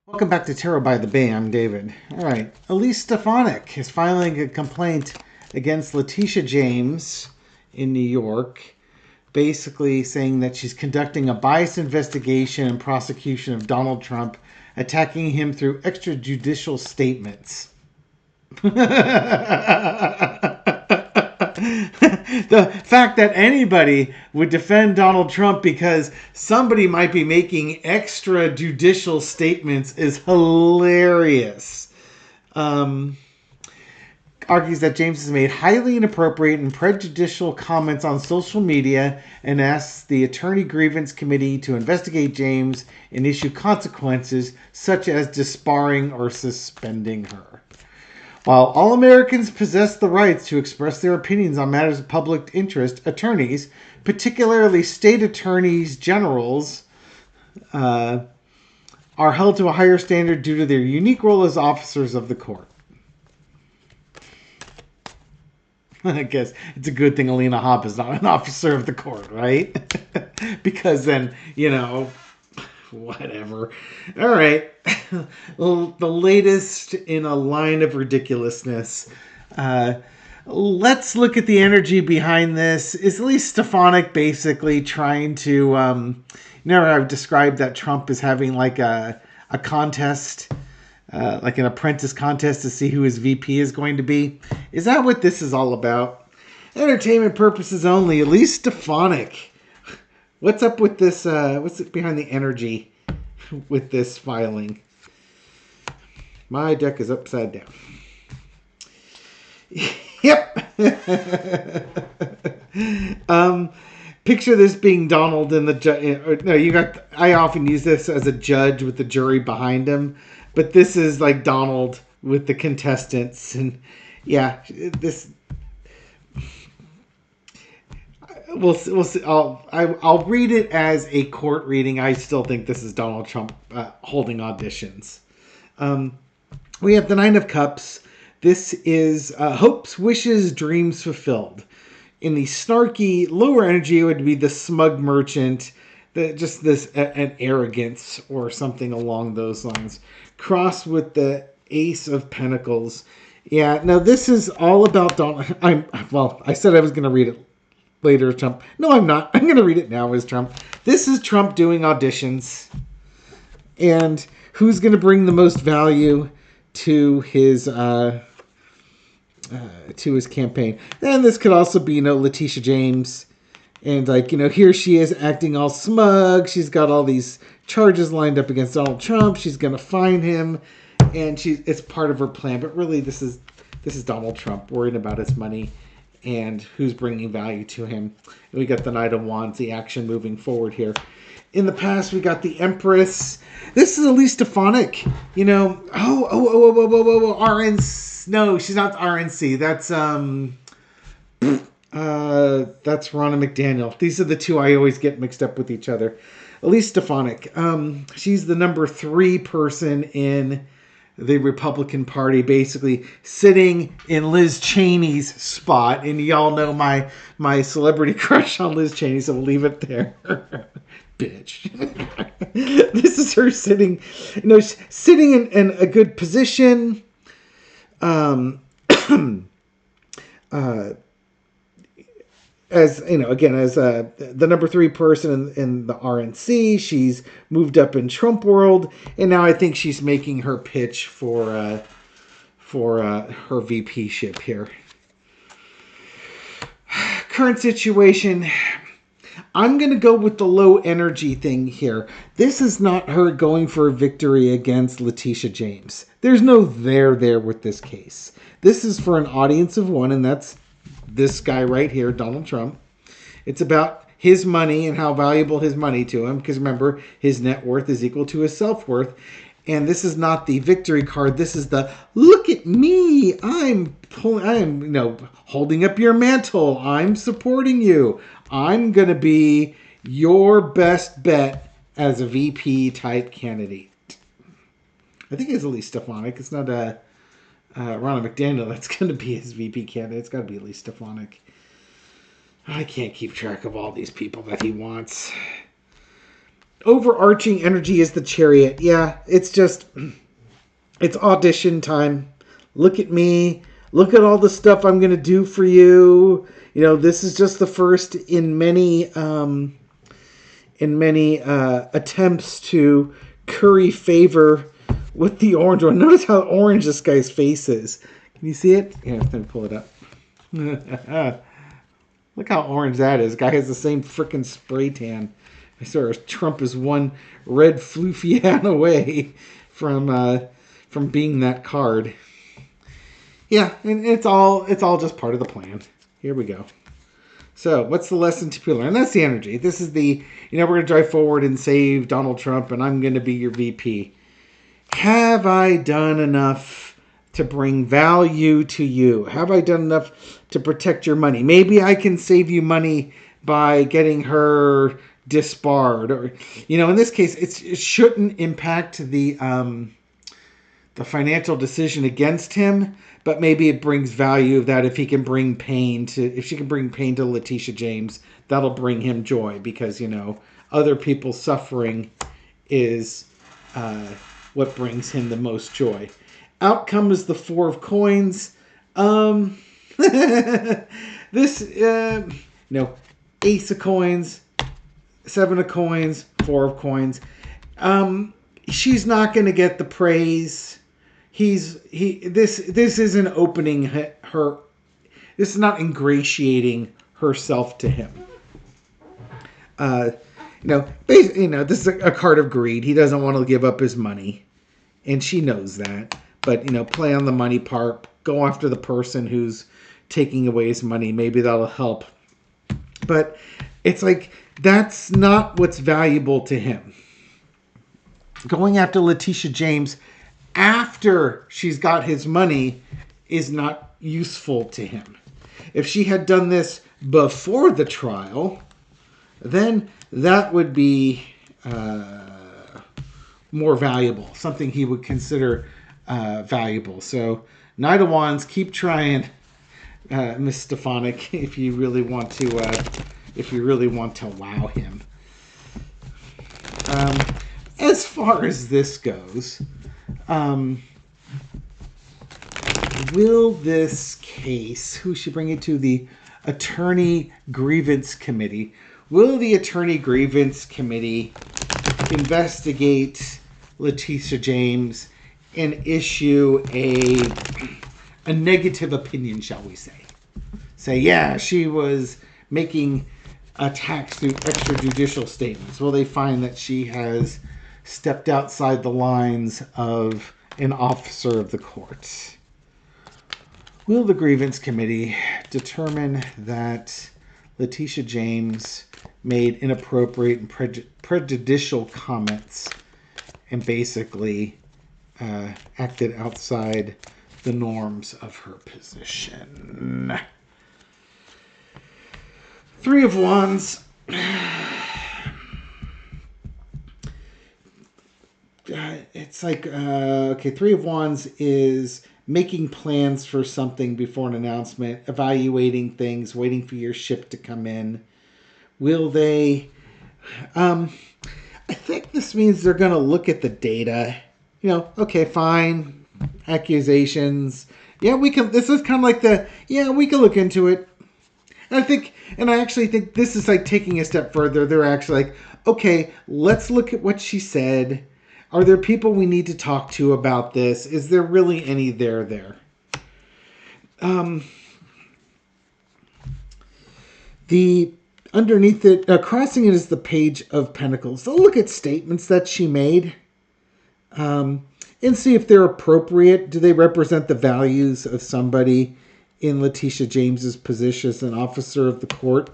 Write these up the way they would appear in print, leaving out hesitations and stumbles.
Welcome back to Tarot by the Bay. I'm David. All right. Elise Stefanik is filing a complaint against Letitia James in New York, basically saying that she's conducting a biased investigation and prosecution of Donald Trump, attacking him through extrajudicial statements. The fact that anybody would defend Donald Trump because somebody might be making extrajudicial statements is hilarious. Argues that James has made highly inappropriate and prejudicial comments on social media and asks the Attorney Grievance Committee to investigate James and issue consequences such as disbarring or suspending her. While all Americans possess the rights to express their opinions on matters of public interest, attorneys, particularly state attorneys generals, are held to a higher standard due to their unique role as officers of the court. I guess it's a good thing Alina Hobb is not an officer of the court, right? Because then, whatever. All right. The latest in a line of ridiculousness. Let's look at the energy behind this. Is Elise Stefanik basically trying to... I've described that Trump is having like a contest, like an apprentice contest to see who his VP is going to be. Is that what this is all about? Entertainment purposes only. Elise Stefanik. What's up with this? What's behind the energy with this filing? My deck is upside down. Yep. Picture this being Donald and the judge. No, I often use this as a judge with the jury behind him, but this is like Donald with the contestants, and yeah, this. We'll see. I'll read it as a court reading. I still think this is Donald Trump holding auditions. We have the Nine of Cups. This is hopes, wishes, dreams fulfilled. In the snarky, lower energy, it would be the smug merchant, just this an arrogance or something along those lines. Crossed with the Ace of Pentacles. Yeah, now this is all about Donald. I said I was going to read it later as Trump. No, I'm not. I'm going to read it now as Trump. This is Trump doing auditions. And who's going to bring the most value to his campaign. And this could also be, Letitia James. And here she is acting all smug. She's got all these charges lined up against Donald Trump. She's going to fine him. And it's part of her plan. But really, this is Donald Trump worrying about his money and who's bringing value to him. And we got the Knight of Wands, the action moving forward here. In the past, we got the Empress. This is Elise Stefanik. RNC. No, she's not RNC. That's Ronna McDaniel. These are the two I always get mixed up with each other. Elise Stefanik. She's the number 3 person in the Republican Party, basically sitting in Liz Cheney's spot. And y'all know my celebrity crush on Liz Cheney, so we'll leave it there. Bitch. This is her sitting, sitting in a good position. As the number 3 person in the RNC, she's moved up in Trump world, and now I think she's making her pitch for her VP ship here. Current situation. I'm going to go with the low energy thing here. This is not her going for a victory against Letitia James. There's no there with this case. This is for an audience of one, and that's this guy right here, Donald Trump. It's about his money and how valuable his money to him, because remember, his net worth is equal to his self-worth. And this is not the victory card. This is the, look at me. I'm holding up your mantle. I'm supporting you. I'm going to be your best bet as a VP type candidate. I think it's Elise Stefanik. It's not Ronna McDaniel that's going to be his VP candidate. It's got to be Elise Stefanik. I can't keep track of all these people that he wants. overarching energy is the Chariot. Yeah, it's just, it's audition time. Look at me. Look at all the stuff I'm going to do for you. You know, this is just the first in many attempts to curry favor with the orange one. Notice how orange this guy's face is. Can you see it? Here, let me pull it up. Look how orange that is. Guy has the same freaking spray tan. I swear Trump is one red floofy hand away from being that card. Yeah, and it's all just part of the plan. Here we go. So, what's the lesson to be learned? That's the energy. This is the, we're going to drive forward and save Donald Trump, and I'm going to be your VP. Have I done enough to bring value to you? Have I done enough to protect your money? Maybe I can save you money by getting her disbarred. Or, in this case, it shouldn't impact the financial decision against him, but maybe it brings value of that if she can bring pain to Letitia James, that'll bring him joy because, other people's suffering is what brings him the most joy. Outcome is the 4 of coins. This, ace of coins, 7 of coins, 4 of coins. She's not going to get the praise. This isn't opening her. This is not ingratiating herself to him. This is a card of greed. He doesn't want to give up his money, and she knows that. But play on the money part. Go after the person who's taking away his money. Maybe that'll help. But it's like that's not what's valuable to him. Going after Letitia James after she's got his money is not useful to him. If she had done this before the trial, then that would be more valuable, something he would consider valuable. So, Knight of Wands, keep trying, Miss Stefanik, if you really want to wow him. As far as this goes, will this case, who should bring it to the Attorney Grievance Committee? Will the Attorney Grievance Committee investigate Letitia James and issue a negative opinion, shall we say? Say, yeah, she was making attacks through extrajudicial statements. Will they find that she has stepped outside the lines of an officer of the court? Will the Grievance Committee determine that Letitia James made inappropriate and prejudicial comments and basically acted outside the norms of her position? 3 of Wands. It's like, okay, 3 of Wands is making plans for something before an announcement, evaluating things, waiting for your ship to come in. Will they? I think this means they're going to look at the data. Okay, fine. Accusations. Yeah, we can. This is kind of like we can look into it. And I actually think this is like taking a step further. They're actually like, okay, let's look at what she said. Are there people we need to talk to about this? Is there really any there? Underneath it, crossing it is the Page of Pentacles. They'll look at statements that she made and see if they're appropriate. Do they represent the values of somebody in Letitia James's position as an officer of the court?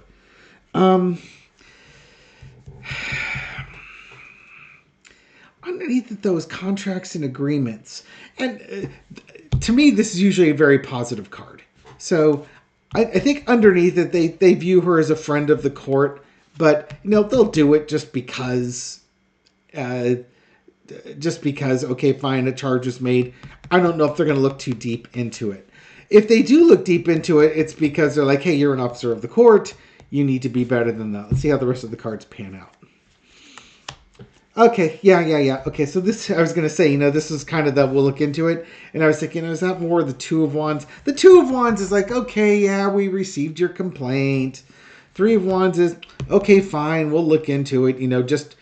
Underneath it, those contracts and agreements. And to me, this is usually a very positive card. So I think underneath it, they view her as a friend of the court. But, they'll do it just because, okay, fine, a charge was made. I don't know if they're going to look too deep into it. If they do look deep into it, it's because they're like, hey, you're an officer of the court. You need to be better than that. Let's see how the rest of the cards pan out. Okay, yeah. Okay, so this, I was going to say, this is kind of the we'll look into it. And I was thinking, is that more the Two of Wands? The Two of Wands is like, okay, yeah, we received your complaint. Three of Wands is, okay, fine, we'll look into it, just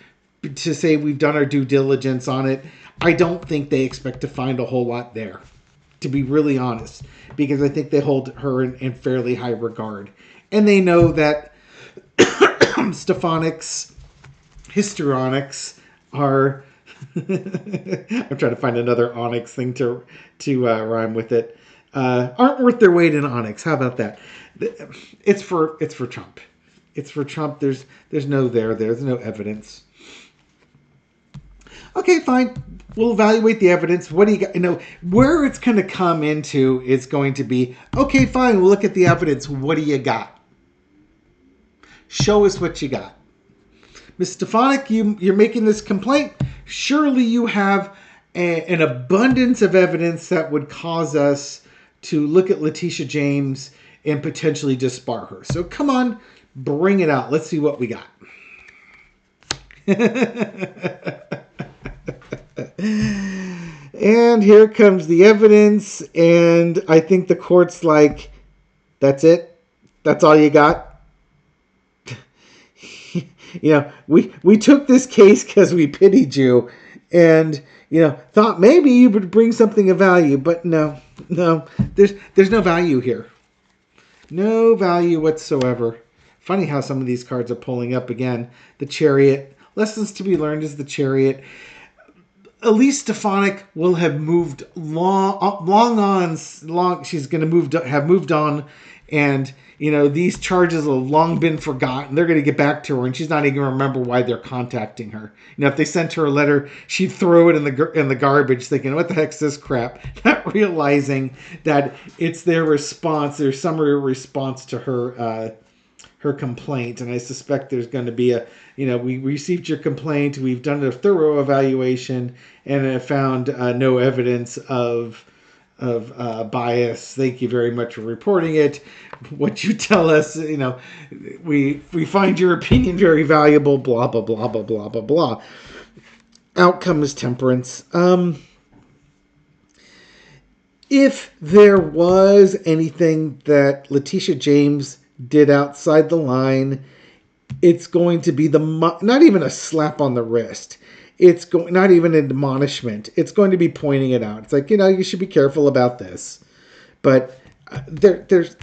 to say we've done our due diligence on it. I don't think they expect to find a whole lot there, to be really honest, because I think they hold her in fairly high regard. And they know that Stefanik's histrionics are I'm trying to find another onyx thing to rhyme with it. Aren't worth their weight in onyx. How about that? It's for Trump. It's for Trump. There's no there's no evidence. Okay, fine. We'll evaluate the evidence. What do you got? Where it's going to come into is going to be, okay, fine. We'll look at the evidence. What do you got? Show us what you got. Ms. Stefanik, you're making this complaint. Surely you have an abundance of evidence that would cause us to look at Letitia James and potentially disbar her. So come on, bring it out. Let's see what we got. And here comes the evidence. And I think the court's like, that's it? That's all you got? We took this case because we pitied you and, thought maybe you would bring something of value. But no, there's no value here. No value whatsoever. Funny how some of these cards are pulling up again. The Chariot. Lessons to be learned is the Chariot. Elise Stefanik will have moved she's going to have moved on, and these charges have long been forgotten. They're going to get back to her, and she's not even going to remember why they're contacting her. If they sent her a letter, she'd throw it in the garbage, thinking, "What the heck's this crap?" Not realizing that it's their response, their summary response to her complaint. And I suspect there's going to be we received your complaint, we've done a thorough evaluation, and have found no evidence of bias. Thank you very much for reporting it. What you tell us, we find your opinion very valuable, blah, blah, blah, blah, blah, blah, blah. Outcome is temperance. If there was anything that Letitia James did outside the line, it's going to be not even a slap on the wrist. It's not even an admonishment. It's going to be pointing it out. It's like, you should be careful about this. But there's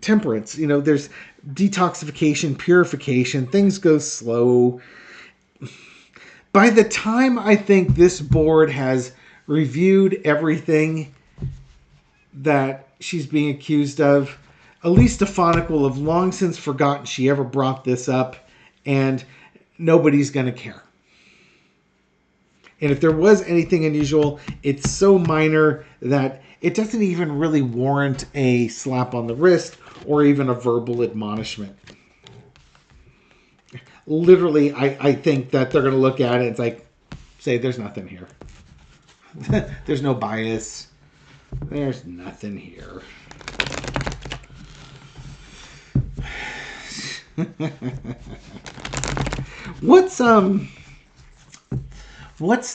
temperance. There's detoxification, purification. Things go slow. By the time I think this board has reviewed everything that she's being accused of, Elise Stefanik will have long since forgotten she ever brought this up, and nobody's going to care. And if there was anything unusual, it's so minor that it doesn't even really warrant a slap on the wrist or even a verbal admonishment. Literally, I think that they're going to look at it and say, there's nothing here. There's no bias. There's nothing here. What's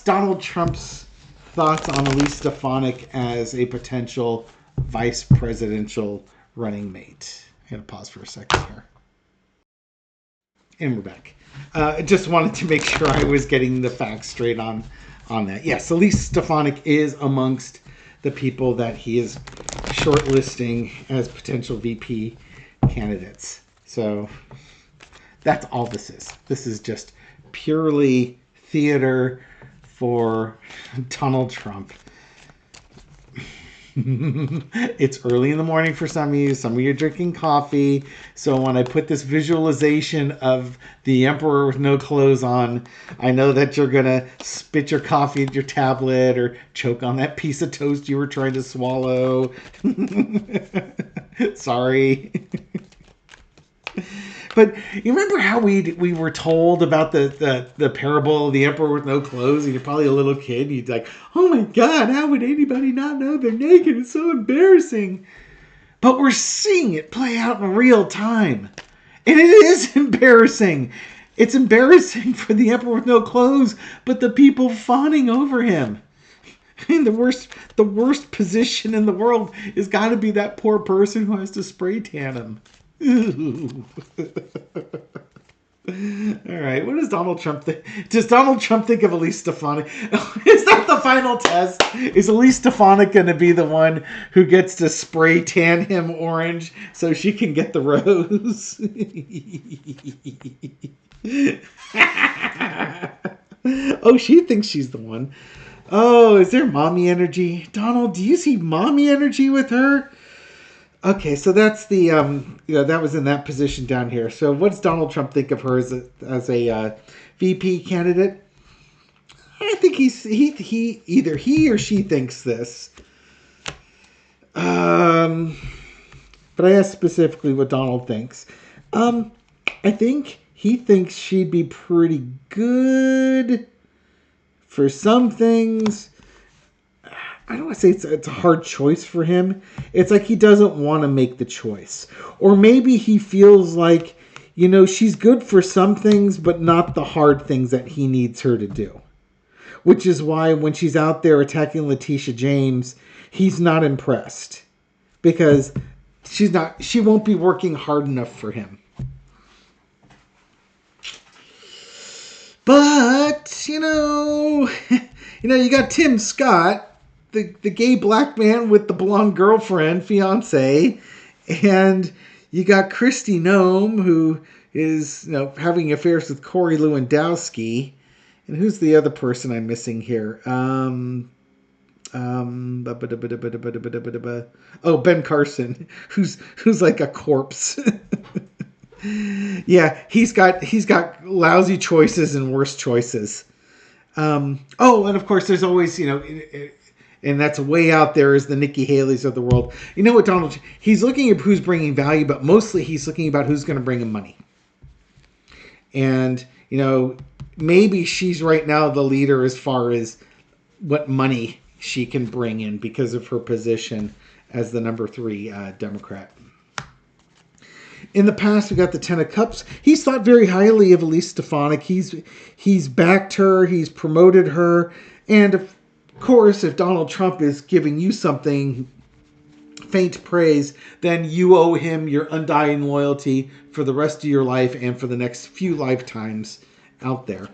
Donald Trump's thoughts on Elise Stefanik as a potential vice presidential running mate? I'm going to pause for a second here. And we're back. I just wanted to make sure I was getting the facts straight on that. Yes, Elise Stefanik is amongst the people that he is shortlisting as potential VP candidates. So that's all this is. This is just purely theater for Donald Trump. It's early in the morning for some of you. Some of you are drinking coffee. So when I put this visualization of the emperor with no clothes on, I know that you're going to spit your coffee at your tablet or choke on that piece of toast you were trying to swallow. Sorry. But you remember how we were told about the parable of the emperor with no clothes? And you're probably a little kid. You'd like, oh my God, how would anybody not know they're naked? It's so embarrassing. But we're seeing it play out in real time. And it is embarrassing. It's embarrassing for the emperor with no clothes, but the people fawning over him. I mean, the worst position in the world is got to be that poor person who has to spray tan him. All right, what does Donald Trump think? Does Donald Trump think of Elise Stefanik? Is that the final test? Is Elise Stefanik going to be the one who gets to spray tan him orange so she can get the rose? Oh, she thinks she's the one. Oh, is there mommy energy? Donald, do you see mommy energy with her? Okay, so that's the that was in that position down here. So what does Donald Trump think of her as a VP candidate? I think he either he or she thinks this. But I asked specifically what Donald thinks. I think he thinks she'd be pretty good for some things. I don't want to say it's a hard choice for him. It's like he doesn't want to make the choice. Or maybe he feels like, she's good for some things, but not the hard things that he needs her to do. Which is why when she's out there attacking Letitia James, he's not impressed. Because she won't be working hard enough for him. But, you got Tim Scott, the gay black man with the blonde girlfriend, fiance, and you got Kristi Noem, who is, having affairs with Corey Lewandowski. And who's the other person I'm missing here? Ben Carson, who's like a corpse. Yeah, he's got lousy choices and worse choices. And of course, there's always, and that's way out there is the Nikki Haley's of the world. You know what, Donald? He's looking at who's bringing value, but mostly he's looking about who's going to bring him money. And, maybe she's right now the leader as far as what money she can bring in because of her position as the number 3 Democrat. In the past, we got the Ten of Cups. He's thought very highly of Elise Stefanik. He's backed her. He's promoted her. And, of course, if Donald Trump is giving you something, faint praise, then you owe him your undying loyalty for the rest of your life and for the next few lifetimes out there.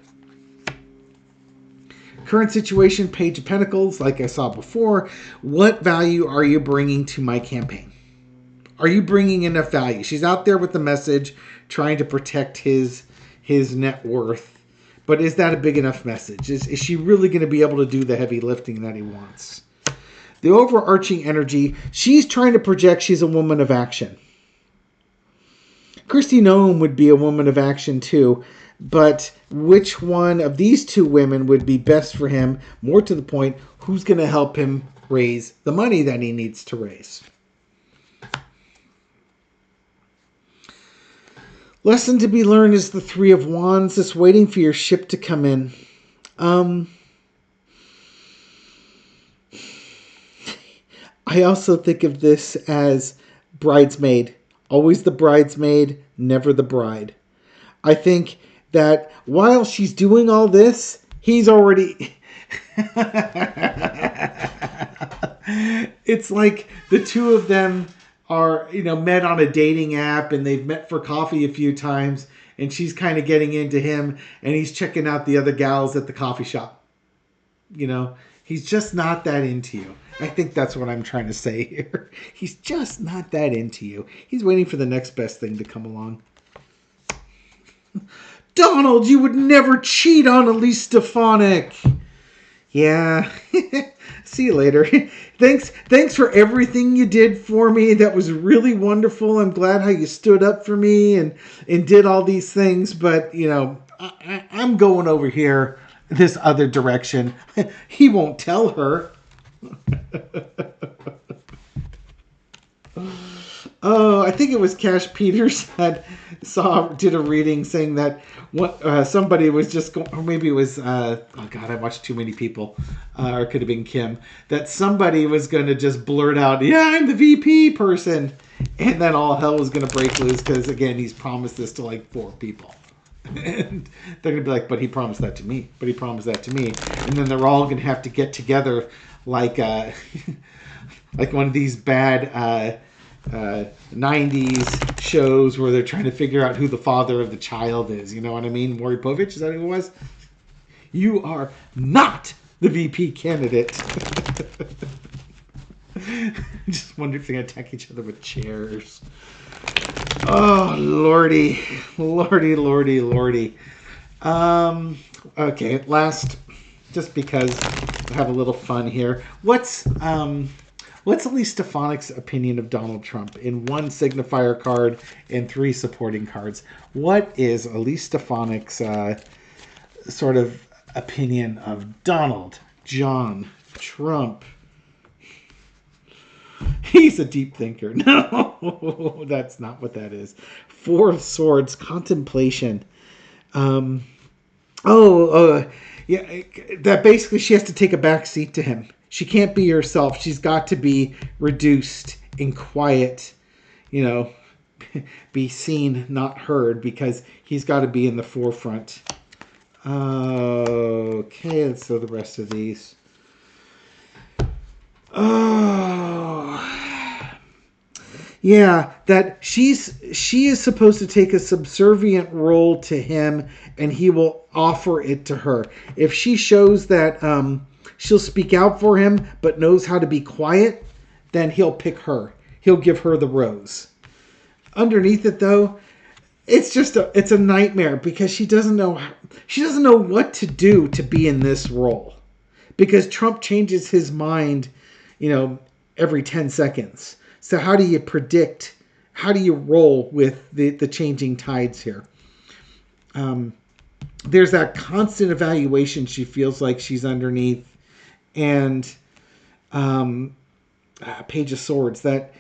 Current situation, Page of Pentacles, like I saw before. What value are you bringing to my campaign? Are you bringing enough value? She's out there with the message, trying to protect his net worth. But is that a big enough message? Is she really going to be able to do the heavy lifting that he wants? The overarching energy, she's trying to project she's a woman of action. Kristi Noem would be a woman of action too. But which one of these two women would be best for him? More to the point, who's going to help him raise the money that he needs to raise? Lesson to be learned is the Three of Wands, just waiting for your ship to come in. I also think of this as bridesmaid. Always the bridesmaid, never the bride. I think that while she's doing all this, he's already... It's like the two of them are, met on a dating app and they've met for coffee a few times and she's kind of getting into him and he's checking out the other gals at the coffee shop. He's just not that into you. I think that's what I'm trying to say here. He's just not that into you. He's waiting for the next best thing to come along. Donald, you would never cheat on Elise Stefanik. Yeah. See you later. Thanks for everything you did for me. That was really wonderful. I'm glad how you stood up for me and did all these things. But, I'm going over here this other direction. He won't tell her. Oh, I think it was Cash Peters that did a reading saying that somebody was just going, or maybe it was, I watched too many people, or it could have been Kim, that somebody was going to just blurt out, yeah, I'm the VP person, and then all hell was going to break loose because, again, he's promised this to like 4 people. And they're going to be like, but he promised that to me. But he promised that to me. And then they're all going to have to get together like like one of these bad 90s shows where they're trying to figure out who the father of the child is. You know what I mean? Maury Povich, is that who it was? You are not the VP candidate. I just wonder if they're going to attack each other with chairs. Oh, lordy. Lordy, lordy, lordy. Okay, last, just because I have a little fun here. What's Elise Stefanik's opinion of Donald Trump in one signifier card and 3 supporting cards? What is Elise Stefanik's sort of opinion of Donald John Trump? He's a deep thinker. No, that's not what that is. 4 of Swords, contemplation. Yeah, that basically she has to take a back seat to him. She can't be herself. She's got to be reduced and quiet, you know, be seen, not heard, because he's got to be in the forefront. Okay, let's do the rest of these. Oh, yeah, that she is supposed to take a subservient role to him, and he will offer it to her. If she shows that she'll speak out for him, but knows how to be quiet, then he'll pick her. He'll give her the rose. Underneath it, though, it's a nightmare because she doesn't know what to do to be in this role, because Trump changes his mind, every 10 seconds. So how do you predict? How do you roll with the changing tides here? There's that constant evaluation she feels like she's underneath, and Page of Swords, that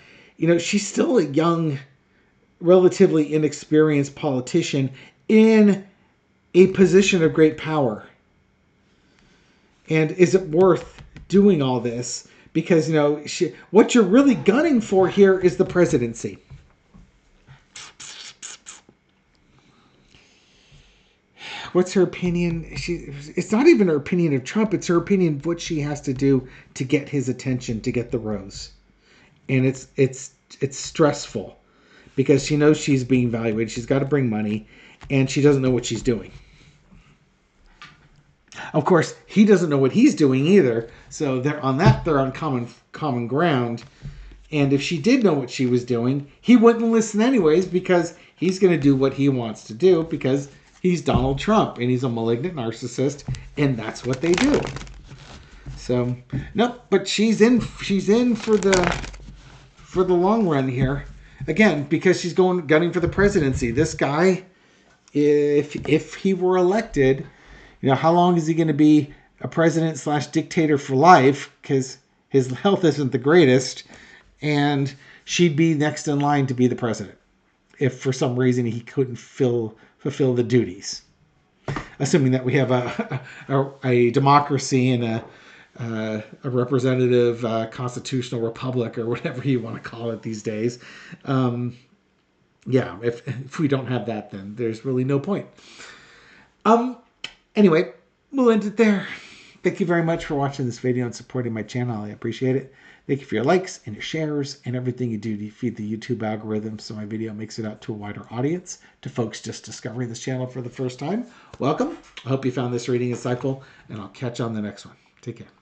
she's still a young, relatively inexperienced politician in a position of great power. And is it worth doing all this? Because, what you're really gunning for here is the presidency. What's her opinion? It's not even her opinion of Trump. It's her opinion of what she has to do to get his attention, to get the rose. And it's stressful because she knows she's being evaluated. She's got to bring money, and she doesn't know what she's doing. Of course, he doesn't know what he's doing either. So they're on common ground. And if she did know what she was doing, he wouldn't listen anyways, because he's going to do what he wants to do, because he's Donald Trump and he's a malignant narcissist, and that's what they do. So, nope, but she's in for the long run here. Again, because she's gunning for the presidency. This guy, if he were elected, how long is he going to be a president/dictator for life? Because his health isn't the greatest, and she'd be next in line to be the president if for some reason he couldn't fulfill the duties. Assuming that we have a democracy and a representative constitutional republic, or whatever you want to call it these days. Yeah, if we don't have that, then there's really no point. Anyway, we'll end it there. Thank you very much for watching this video and supporting my channel. I appreciate it. Thank you for your likes and your shares and everything you do to feed the YouTube algorithm so my video makes it out to a wider audience, to folks just discovering this channel for the first time. Welcome. I hope you found this reading insightful, and I'll catch you on the next one. Take care.